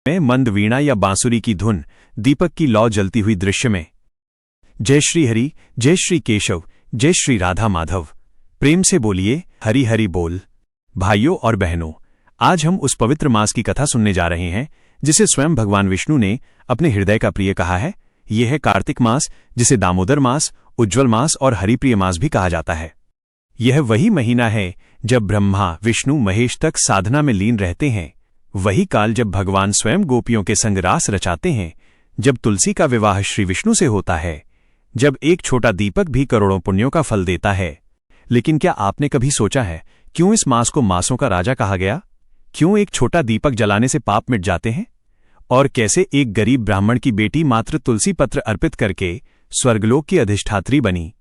में मंद वीणा या बांसुरी की धुन, दीपक की लौ जलती हुई दृश्य में। जय श्री हरि, जय श्री केशव, जय श्री राधा माधव। प्रेम से बोलिए हरि हरि बोल। भाइयों और बहनों, आज हम उस पवित्र मास की कथा सुनने जा रहे हैं जिसे स्वयं भगवान विष्णु ने अपने हृदय का प्रिय कहा है। यह है कार्तिक मास, जिसे दामोदर मास, उज्ज्वल मास और हरिप्रिय मास भी कहा जाता है। यह वही महीना है जब ब्रह्मा, विष्णु, महेश तक साधना में लीन रहते हैं। वही काल जब भगवान स्वयं गोपियों के संग रास रचाते हैं, जब तुलसी का विवाह श्री विष्णु से होता है, जब एक छोटा दीपक भी करोड़ों पुण्यों का फल देता है। लेकिन क्या आपने कभी सोचा है क्यों इस मास को मासों का राजा कहा गया? क्यों एक छोटा दीपक जलाने से पाप मिट जाते हैं? और कैसे एक गरीब ब्राह्मण की बेटी मात्र तुलसी पत्र अर्पित करके स्वर्गलोक की अधिष्ठात्री बनी?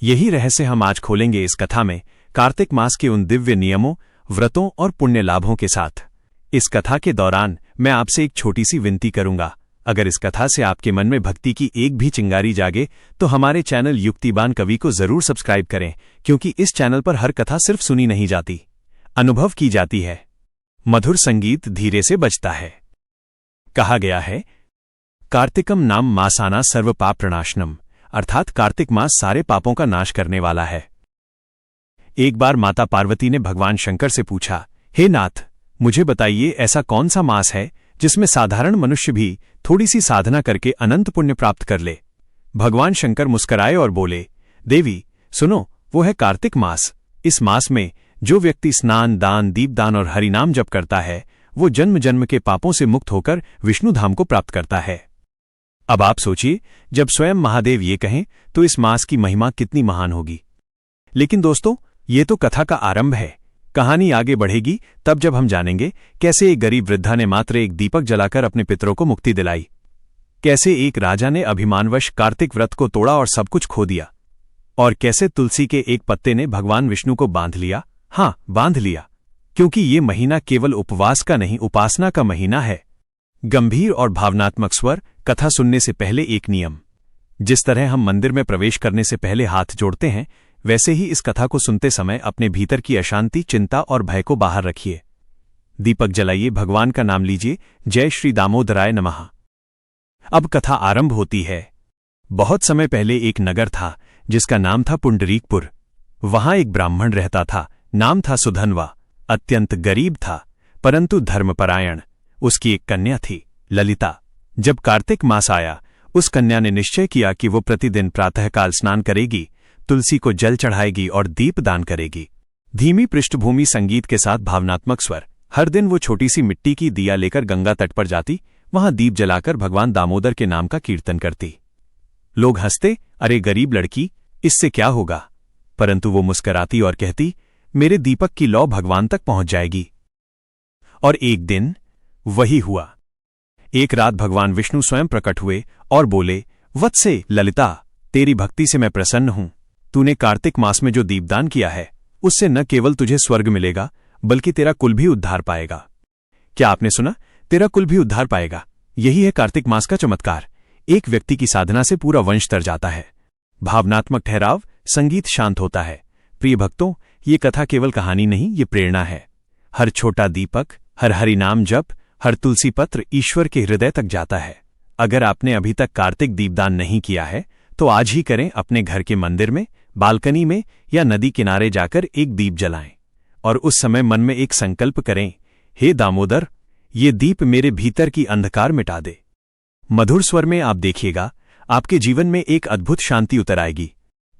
यही रहस्य हम आज खोलेंगे इस कथा में, कार्तिक मास के उन दिव्य नियमों, व्रतों और पुण्य लाभों के साथ। इस कथा के दौरान मैं आपसे एक छोटी सी विनती करूंगा। अगर इस कथा से आपके मन में भक्ति की एक भी चिंगारी जागे तो हमारे चैनल युक्तिबान कवि को जरूर सब्सक्राइब करें, क्योंकि इस चैनल पर हर कथा सिर्फ सुनी नहीं जाती, अनुभव की जाती है। मधुर संगीत धीरे से बजता है। कहा गया है, कार्तिकम नाम मासाना सर्व पाप प्रणाशनम, अर्थात कार्तिक मास सारे पापों का नाश करने वाला है। एक बार माता पार्वती ने भगवान शंकर से पूछा, हे नाथ, मुझे बताइए ऐसा कौन सा मास है जिसमें साधारण मनुष्य भी थोड़ी सी साधना करके अनंत पुण्य प्राप्त कर ले? भगवान शंकर मुस्कराए और बोले, देवी सुनो, वो है कार्तिक मास। इस मास में जो व्यक्ति स्नान, दान, दीपदान और हरिनाम जप करता है, वो जन्म जन्म के पापों से मुक्त होकर विष्णु धाम को प्राप्त करता है। अब आप सोचिए, जब स्वयं महादेव ये कहें तो इस मास की महिमा कितनी महान होगी। लेकिन दोस्तों, ये तो कथा का आरंभ है। कहानी आगे बढ़ेगी तब जब हम जानेंगे कैसे एक गरीब वृद्धा ने मात्र एक दीपक जलाकर अपने पितरों को मुक्ति दिलाई, कैसे एक राजा ने अभिमानवश कार्तिक व्रत को तोड़ा और सब कुछ खो दिया, और कैसे तुलसी के एक पत्ते ने भगवान विष्णु को बांध लिया। हाँ, बांध लिया, क्योंकि ये महीना केवल उपवास का नहीं, उपासना का महीना है। गंभीर और भावनात्मक स्वर। कथा सुनने से पहले एक नियम। जिस तरह हम मंदिर में प्रवेश करने से पहले हाथ जोड़ते हैं, वैसे ही इस कथा को सुनते समय अपने भीतर की अशांति, चिंता और भय को बाहर रखिए। दीपक जलाइए, भगवान का नाम लीजिए। जय श्री दामोदराय नमः। अब कथा आरंभ होती है। बहुत समय पहले एक नगर था जिसका नाम था पुंडरीकपुर। वहां एक ब्राह्मण रहता था, नाम था सुधन्वा। अत्यंत गरीब था, परंतु धर्मपरायण। उसकी एक कन्या थी, ललिता। जब कार्तिक मास आया, उस कन्या ने निश्चय किया कि वो प्रतिदिन प्रातःकाल स्नान करेगी, तुलसी को जल चढ़ाएगी और दीप दान करेगी। धीमी पृष्ठभूमि संगीत के साथ भावनात्मक स्वर। हर दिन वो छोटी सी मिट्टी की दिया लेकर गंगा तट पर जाती, वहां दीप जलाकर भगवान दामोदर के नाम का कीर्तन करती। लोग हंसते, अरे गरीब लड़की, इससे क्या होगा? परंतु वो मुस्कराती और कहती, मेरे दीपक की लौ भगवान तक पहुंच जाएगी। और एक दिन वही हुआ। एक रात भगवान विष्णु स्वयं प्रकट हुए और बोले, वत्से ललिता, तेरी भक्ति से मैं प्रसन्न हूं। तूने कार्तिक मास में जो दीपदान किया है, उससे न केवल तुझे स्वर्ग मिलेगा, बल्कि तेरा कुल भी उद्धार पाएगा। क्या आपने सुना? तेरा कुल भी उद्धार पाएगा। यही है कार्तिक मास का चमत्कार। एक व्यक्ति की साधना से पूरा वंश तर जाता है। भावनात्मक ठहराव, संगीत शांत होता है। प्रिय भक्तों, ये कथा केवल कहानी नहीं, ये प्रेरणा है। हर छोटा दीपक, हर हरिनाम जप, हर तुलसी पत्र ईश्वर के हृदय तक जाता है। अगर आपने अभी तक कार्तिक दीपदान नहीं किया है तो आज ही करें। अपने घर के मंदिर में, बालकनी में या नदी किनारे जाकर एक दीप जलाएं और उस समय मन में एक संकल्प करें, हे दामोदर, ये दीप मेरे भीतर की अंधकार मिटा दे। मधुर स्वर में आप देखिएगा, आपके जीवन में एक अद्भुत शांति उतर आएगी।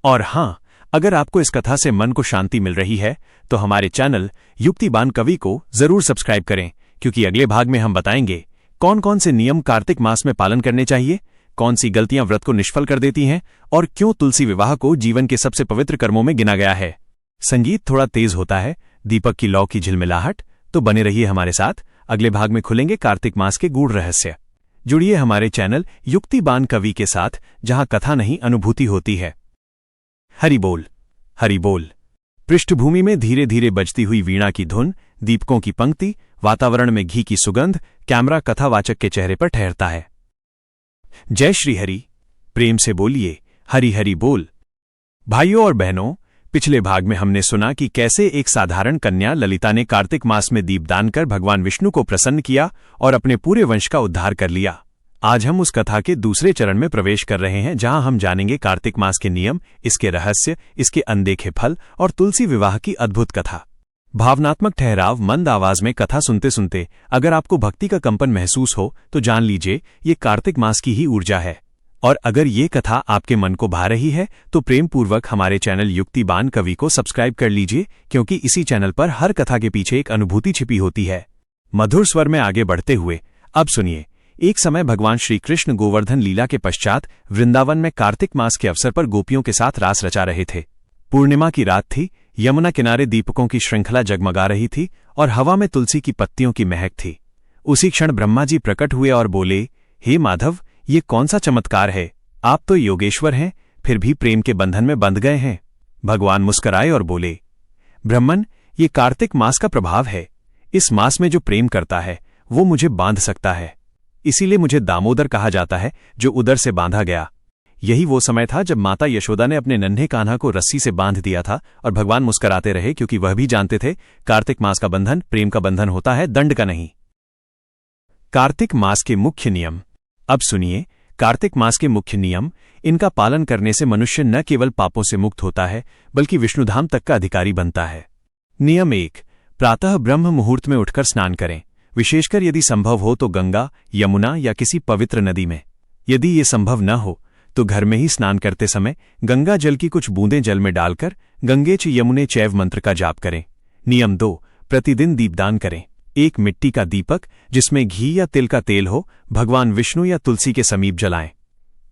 और हाँ, अगर आपको इस कथा से मन को शांति मिल रही है तो हमारे चैनल युक्तिबान कवि को जरूर सब्सक्राइब करें, क्योंकि अगले भाग में हम बताएंगे कौन कौन से नियम कार्तिक मास में पालन करने चाहिए, कौन सी गलतियां व्रत को निष्फल कर देती हैं और क्यों तुलसी विवाह को जीवन के सबसे पवित्र कर्मों में गिना गया है। संगीत थोड़ा तेज होता है, दीपक की लौ की झिलमिलाहट, तो बने रहिए हमारे साथ। अगले भाग में खुलेंगे कार्तिक मास के गूढ़ रहस्य। जुड़िए हमारे चैनल युक्तिबान कवि के साथ, जहां कथा नहीं अनुभूति होती है। हरि बोल, हरि बोल। पृष्ठभूमि में धीरे धीरे बजती हुई वीणा की धुन, दीपकों की पंक्ति, वातावरण में घी की सुगंध, कैमरा कथावाचक के चेहरे पर ठहरता है। जय श्री हरि, प्रेम से बोलिए हरि हरि बोल। भाइयों और बहनों, पिछले भाग में हमने सुना कि कैसे एक साधारण कन्या ललिता ने कार्तिक मास में दीपदान कर भगवान विष्णु को प्रसन्न किया और अपने पूरे वंश का उद्धार कर लिया। आज हम उस कथा के दूसरे चरण में प्रवेश कर रहे हैं, जहां हम जानेंगे कार्तिक मास के नियम, इसके रहस्य, इसके अनदेखे फल और तुलसी विवाह की अद्भुत कथा। भावनात्मक ठहराव। मंद आवाज में कथा सुनते सुनते अगर आपको भक्ति का कंपन महसूस हो तो जान लीजिए ये कार्तिक मास की ही ऊर्जा है। और अगर ये कथा आपके मन को भा रही है तो प्रेम पूर्वक हमारे चैनल युक्तिबान कवि को सब्सक्राइब कर लीजिए, क्योंकि इसी चैनल पर हर कथा के पीछे एक अनुभूति छिपी होती है। मधुर स्वर में आगे बढ़ते हुए अब सुनिए। एक समय भगवान श्री कृष्ण गोवर्धन लीला के पश्चात वृंदावन में कार्तिक मास के अवसर पर गोपियों के साथ रास रचा रहे थे। पूर्णिमा की रात थी। यमुना किनारे दीपकों की श्रृंखला जगमगा रही थी और हवा में तुलसी की पत्तियों की महक थी। उसी क्षण ब्रह्मा जी प्रकट हुए और बोले, हे माधव, ये कौन सा चमत्कार है? आप तो योगेश्वर हैं, फिर भी प्रेम के बंधन में बंध गए हैं। भगवान मुस्कराए और बोले, ब्रह्मन, ये कार्तिक मास का प्रभाव है। इस मास में जो प्रेम करता है वो मुझे बांध सकता है, इसीलिए मुझे दामोदर कहा जाता है, जो उदर से बांधा गया। यही वो समय था जब माता यशोदा ने अपने नन्हे कान्हा को रस्सी से बांध दिया था और भगवान मुस्कराते रहे, क्योंकि वह भी जानते थे कार्तिक मास का बंधन प्रेम का बंधन होता है, दंड का नहीं। कार्तिक मास के मुख्य नियम। अब सुनिए कार्तिक मास के मुख्य नियम। इनका पालन करने से मनुष्य न केवल पापों से मुक्त होता है बल्कि विष्णुधाम तक का अधिकारी बनता है। नियम 1। प्रातः ब्रह्म मुहूर्त में उठकर स्नान करें, विशेषकर यदि संभव हो तो गंगा, यमुना या किसी पवित्र नदी में। यदि ये संभव न हो तो घर में ही स्नान करते समय गंगा जल की कुछ बूंदें जल में डालकर गंगे च यमुने चैव मंत्र का जाप करें। नियम 2। प्रतिदिन दीपदान करें। एक मिट्टी का दीपक जिसमें घी या तिल का तेल हो, भगवान विष्णु या तुलसी के समीप जलाएं।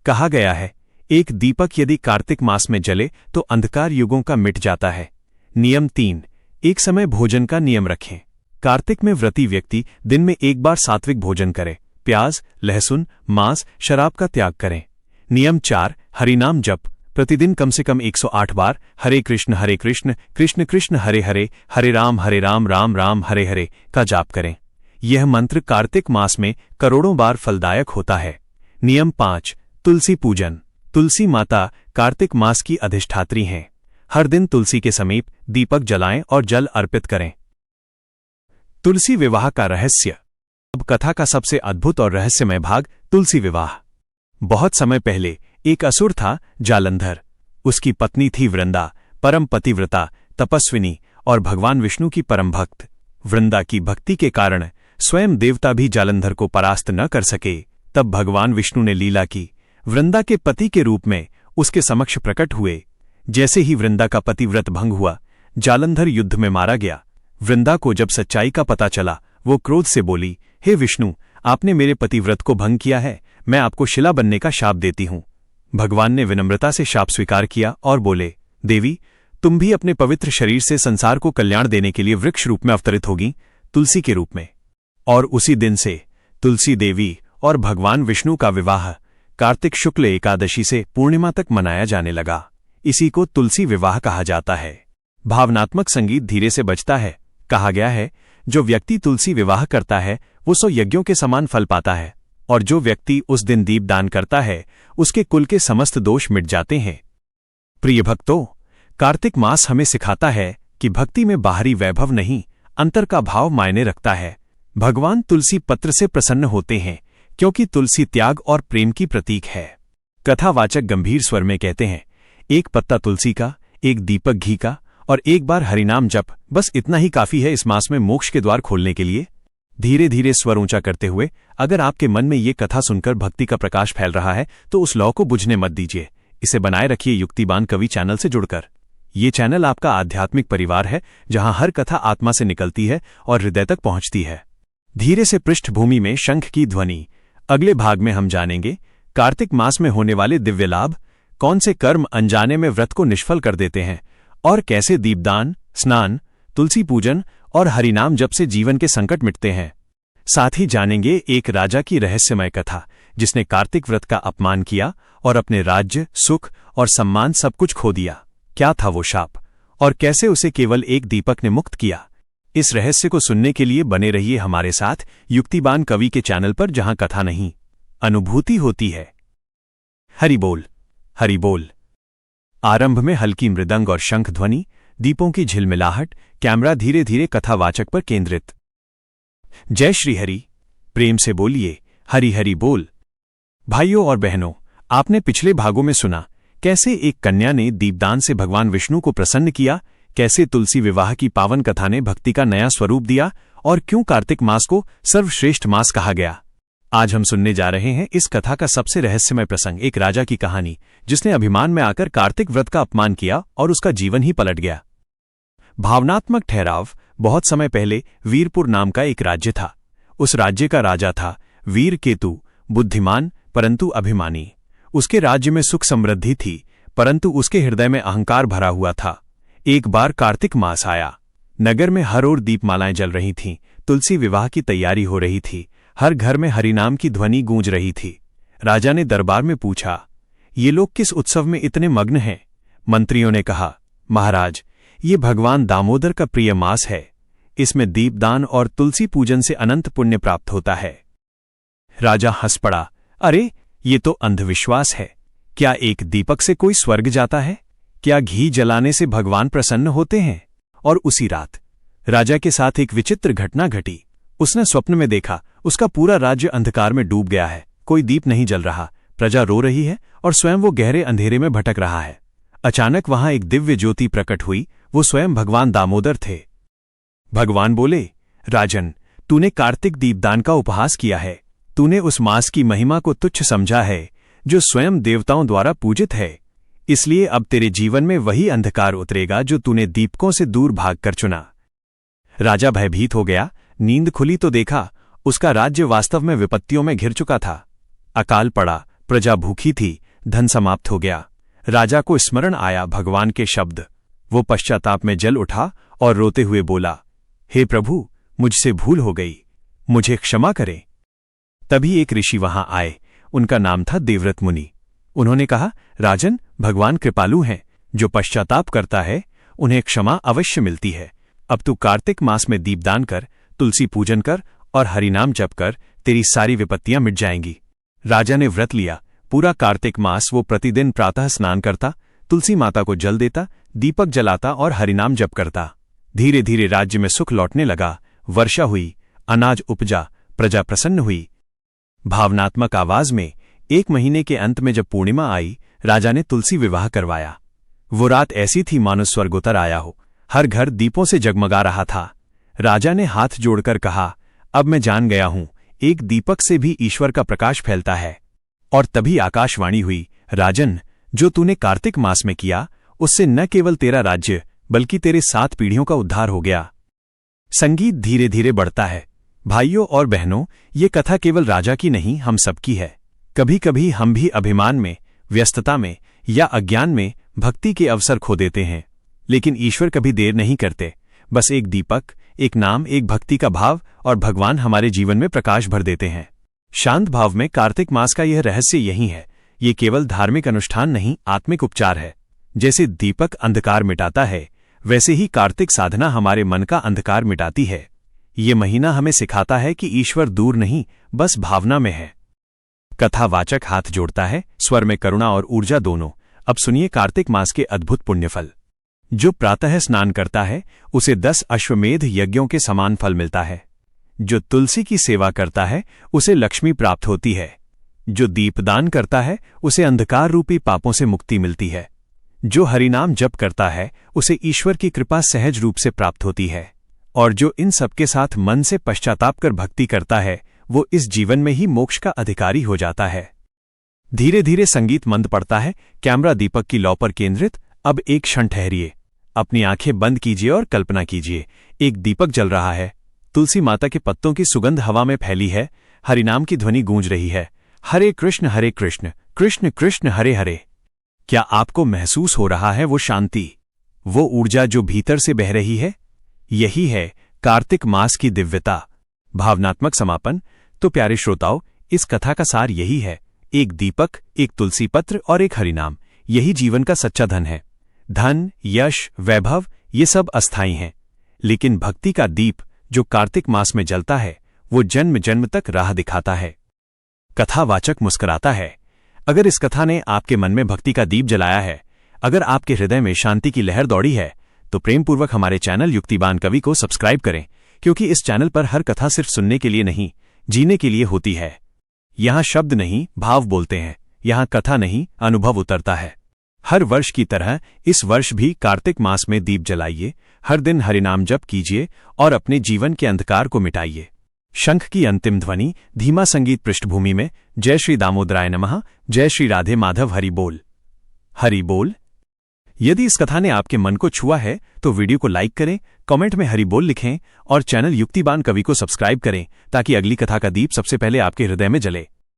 कहा गया है, एक दीपक यदि कार्तिक मास में जले तो अंधकार युगों का मिट जाता है। नियम 3। एक समय भोजन का नियम रखें। कार्तिक में व्रती व्यक्ति दिन में एक बार सात्विक भोजन करे। प्याज, लहसुन, मांस, शराब का त्याग करें। नियम 4। हरिनाम जप। प्रतिदिन कम से कम 108 बार हरे कृष्ण कृष्ण कृष्ण हरे हरे, हरे राम राम राम हरे हरे का जाप करें। यह मंत्र कार्तिक मास में करोड़ों बार फलदायक होता है। नियम 5। तुलसी पूजन। तुलसी माता कार्तिक मास की अधिष्ठात्री हैं। हर दिन तुलसी के समीप दीपक जलाएं और जल अर्पित करें। तुलसी विवाह का रहस्य। अब कथा का सबसे अद्भुत और रहस्यमय भाग, तुलसी विवाह। बहुत समय पहले एक असुर था, जालंधर। उसकी पत्नी थी वृंदा, परम पतिव्रता, तपस्विनी और भगवान विष्णु की परम भक्त। वृंदा की भक्ति के कारण स्वयं देवता भी जालंधर को परास्त न कर सके। तब भगवान विष्णु ने लीला की। वृंदा के पति के रूप में उसके समक्ष प्रकट हुए। जैसे ही वृंदा का पतिव्रत भंग हुआ, जालंधर युद्ध में मारा गया। वृंदा को जब सच्चाई का पता चला, वो क्रोध से बोली, हे विष्णु, आपने मेरे पतिव्रत को भंग किया है, मैं आपको शिला बनने का शाप देती हूं। भगवान ने विनम्रता से शाप स्वीकार किया और बोले, देवी, तुम भी अपने पवित्र शरीर से संसार को कल्याण देने के लिए वृक्ष रूप में अवतरित होगी, तुलसी के रूप में। और उसी दिन से तुलसी देवी और भगवान विष्णु का विवाह कार्तिक शुक्ल एकादशी से पूर्णिमा तक मनाया जाने लगा। इसी को तुलसी विवाह कहा जाता है। भावनात्मक संगीत धीरे से बजता है। कहा गया है, जो व्यक्ति तुलसी विवाह करता है वो 100 यज्ञों के समान फल पाता है, और जो व्यक्ति उस दिन दीपदान करता है उसके कुल के समस्त दोष मिट जाते हैं। प्रिय भक्तों, कार्तिक मास हमें सिखाता है कि भक्ति में बाहरी वैभव नहीं, अंतर का भाव मायने रखता है। भगवान तुलसी पत्र से प्रसन्न होते हैं क्योंकि तुलसी त्याग और प्रेम की प्रतीक है। कथावाचक गंभीर स्वर में कहते हैं, एक पत्ता तुलसी का, एक दीपक घी का और एक बार हरिनाम जप, बस इतना ही काफी है इस मास में मोक्ष के द्वार खोलने के लिए। धीरे धीरे स्वर ऊंचा करते हुए, अगर आपके मन में ये कथा सुनकर भक्ति का प्रकाश फैल रहा है तो उस लौ को बुझने मत दीजिए। इसे बनाए रखिए युक्तिबान कवि चैनल से जुड़कर। ये चैनल आपका आध्यात्मिक परिवार है, जहां हर कथा आत्मा से निकलती है और हृदय तक पहुंचती है। धीरे से पृष्ठभूमि में शंख की ध्वनि। अगले भाग में हम जानेंगे कार्तिक मास में होने वाले दिव्य लाभ, कौन से कर्म अनजाने में व्रत को निष्फल कर देते हैं और कैसे दीपदान, स्नान, तुलसी पूजन और हरिनाम जप से जीवन के संकट मिटते हैं। साथ ही जानेंगे एक राजा की रहस्यमय कथा जिसने कार्तिक व्रत का अपमान किया और अपने राज्य, सुख और सम्मान सब कुछ खो दिया। क्या था वो शाप और कैसे उसे केवल एक दीपक ने मुक्त किया। इस रहस्य को सुनने के लिए बने रहिए हमारे साथ युक्तिबान कवि के चैनल पर, जहां कथा नहीं, अनुभूति होती है। हरि बोल, हरि बोल। आरंभ में हल्की मृदंग और शंख ध्वनि, दीपों की झिलमिलाहट, कैमरा धीरे धीरे कथावाचक पर केंद्रित। जय श्री हरि, प्रेम से बोलिए हरि हरि बोल। भाइयों और बहनों, आपने पिछले भागों में सुना कैसे एक कन्या ने दीपदान से भगवान विष्णु को प्रसन्न किया, कैसे तुलसी विवाह की पावन कथा ने भक्ति का नया स्वरूप दिया और क्यों कार्तिक मास को सर्वश्रेष्ठ मास कहा गया। आज हम सुनने जा रहे हैं इस कथा का सबसे रहस्यमय प्रसंग, एक राजा की कहानी जिसने अभिमान में आकर कार्तिक व्रत का अपमान किया और उसका जीवन ही पलट गया। भावनात्मक ठहराव। बहुत समय पहले वीरपुर नाम का एक राज्य था। उस राज्य का राजा था वीर केतु, बुद्धिमान परंतु अभिमानी। उसके राज्य में सुख समृद्धि थी, परंतु उसके हृदय में अहंकार भरा हुआ था। एक बार कार्तिक मास आया। नगर में हर ओर दीपमालाएं जल रही थीं, तुलसी विवाह की तैयारी हो रही थी, हर घर में हरिनाम की ध्वनि गूंज रही थी। राजा ने दरबार में पूछा, ये लोग किस उत्सव में इतने मग्न हैं? मंत्रियों ने कहा, महाराज, ये भगवान दामोदर का प्रिय मास है। इसमें दीपदान और तुलसी पूजन से अनंत पुण्य प्राप्त होता है। राजा हंस पड़ा, अरे ये तो अंधविश्वास है। क्या एक दीपक से कोई स्वर्ग जाता है? क्या घी जलाने से भगवान प्रसन्न होते हैं? और उसी रात राजा के साथ एक विचित्र घटना घटी। उसने स्वप्न में देखा उसका पूरा राज्य अंधकार में डूब गया है, कोई दीप नहीं जल रहा, प्रजा रो रही है और स्वयं वो गहरे अंधेरे में भटक रहा है। अचानक वहां एक दिव्य ज्योति प्रकट हुई, वो स्वयं भगवान दामोदर थे। भगवान बोले, राजन, तूने कार्तिक दीपदान का उपहास किया है। तूने उस मास की महिमा को तुच्छ समझा है जो स्वयं देवताओं द्वारा पूजित है। इसलिए अब तेरे जीवन में वही अंधकार उतरेगा जो तूने दीपकों से दूर भागकर चुना। राजा भयभीत हो गया। नींद खुली तो देखा उसका राज्य वास्तव में विपत्तियों में घिर चुका था। अकाल पड़ा, प्रजा भूखी थी, धन समाप्त हो गया। राजा को स्मरण आया भगवान के शब्द। वो पश्चाताप में जल उठा और रोते हुए बोला, हे प्रभु, मुझसे भूल हो गई, मुझे क्षमा करें। तभी एक ऋषि वहां आए। उनका नाम था देवव्रत मुनि। उन्होंने कहा, राजन, भगवान कृपालु हैं, जो पश्चाताप करता है उन्हें क्षमा अवश्य मिलती है। अब तू कार्तिक मास में दीपदान कर, तुलसी पूजन कर और हरिनाम जप कर, तेरी सारी विपत्तियां मिट जाएंगी। राजा ने व्रत लिया। पूरा कार्तिक मास वो प्रतिदिन प्रातः स्नान करता, तुलसी माता को जल देता, दीपक जलाता और हरिनाम जप करता। धीरे धीरे राज्य में सुख लौटने लगा। वर्षा हुई, अनाज उपजा, प्रजा प्रसन्न हुई। भावनात्मक आवाज में एक महीने के अंत में जब पूर्णिमा आई, राजा ने तुलसी विवाह करवाया। वो रात ऐसी थी मानो स्वर्ग उतर आया हो। हर घर दीपों से जगमगा रहा था। राजा ने हाथ जोड़कर कहा, अब मैं जान गया हूं, एक दीपक से भी ईश्वर का प्रकाश फैलता है। और तभी आकाशवाणी हुई, राजन, जो तूने कार्तिक मास में किया उससे न केवल तेरा राज्य बल्कि तेरे 7 पीढ़ियों का उद्धार हो गया। संगीत धीरे धीरे बढ़ता है। भाइयों और बहनों, ये कथा केवल राजा की नहीं, हम सबकी है। कभी कभी हम भी अभिमान में, व्यस्तता में या अज्ञान में भक्ति के अवसर खो देते हैं, लेकिन ईश्वर कभी देर नहीं करते। बस एक दीपक, एक नाम, एक भक्ति का भाव और भगवान हमारे जीवन में प्रकाश भर देते हैं। शांत भाव में कार्तिक मास का यह रहस्य यही है। ये केवल धार्मिक अनुष्ठान नहीं, आत्मिक उपचार है। जैसे दीपक अंधकार मिटाता है, वैसे ही कार्तिक साधना हमारे मन का अंधकार मिटाती है। ये महीना हमें सिखाता है कि ईश्वर दूर नहीं, बस भावना में है। कथावाचक हाथ जोड़ता है, स्वर में करुणा और ऊर्जा दोनों। अब सुनिए कार्तिक मास के अद्भुत पुण्यफल। जो प्रातः स्नान करता है उसे 10 अश्वमेध यज्ञों के समान फल मिलता है। जो तुलसी की सेवा करता है उसे लक्ष्मी प्राप्त होती है। जो दीपदान करता है उसे अंधकार रूपी पापों से मुक्ति मिलती है। जो हरिनाम जप करता है उसे ईश्वर की कृपा सहज रूप से प्राप्त होती है। और जो इन सबके साथ मन से पश्चाताप कर भक्ति करता है वो इस जीवन में ही मोक्ष का अधिकारी हो जाता है। धीरे धीरे संगीत मंद पड़ता है, कैमरा दीपक की लौ पर केंद्रित। अब एक क्षण ठहरिए, अपनी आंखें बंद कीजिए और कल्पना कीजिए, एक दीपक जल रहा है, तुलसी माता के पत्तों की सुगंध हवा में फैली है, हरिनाम की ध्वनि गूंज रही है, हरे कृष्ण कृष्ण कृष्ण हरे हरे। क्या आपको महसूस हो रहा है वो शांति, वो ऊर्जा जो भीतर से बह रही है? यही है कार्तिक मास की दिव्यता। भावनात्मक समापन। तो प्यारे श्रोताओ, इस कथा का सार यही है, एक दीपक, एक तुलसी पत्र और एक हरिनाम, यही जीवन का सच्चा धन है। धन, यश, वैभव ये सब अस्थायी हैं, लेकिन भक्ति का दीप जो कार्तिक मास में जलता है वो जन्म जन्म तक राह दिखाता है। कथावाचक मुस्कुराता है। अगर इस कथा ने आपके मन में भक्ति का दीप जलाया है, अगर आपके हृदय में शांति की लहर दौड़ी है तो प्रेमपूर्वक हमारे चैनल युक्तिबान कवि को सब्सक्राइब करें, क्योंकि इस चैनल पर हर कथा सिर्फ सुनने के लिए नहीं, जीने के लिए होती है। यहाँ शब्द नहीं, भाव बोलते हैं। यहाँ कथा नहीं, अनुभव उतरता है। हर वर्ष की तरह इस वर्ष भी कार्तिक मास में दीप जलाइए, हर दिन हरिनाम जप कीजिए और अपने जीवन के अंधकार को मिटाइए। शंख की अंतिम ध्वनि, धीमा संगीत पृष्ठभूमि में, जय श्री दामोदराय नमः, जय श्री राधे माधव, हरि बोल, हरि बोल। यदि इस कथा ने आपके मन को छुआ है तो वीडियो को लाइक करें, कमेंट में हरि बोल लिखें और चैनल युक्तिबान कवि को सब्सक्राइब करें ताकि अगली कथा का दीप सबसे पहले आपके हृदय में जले।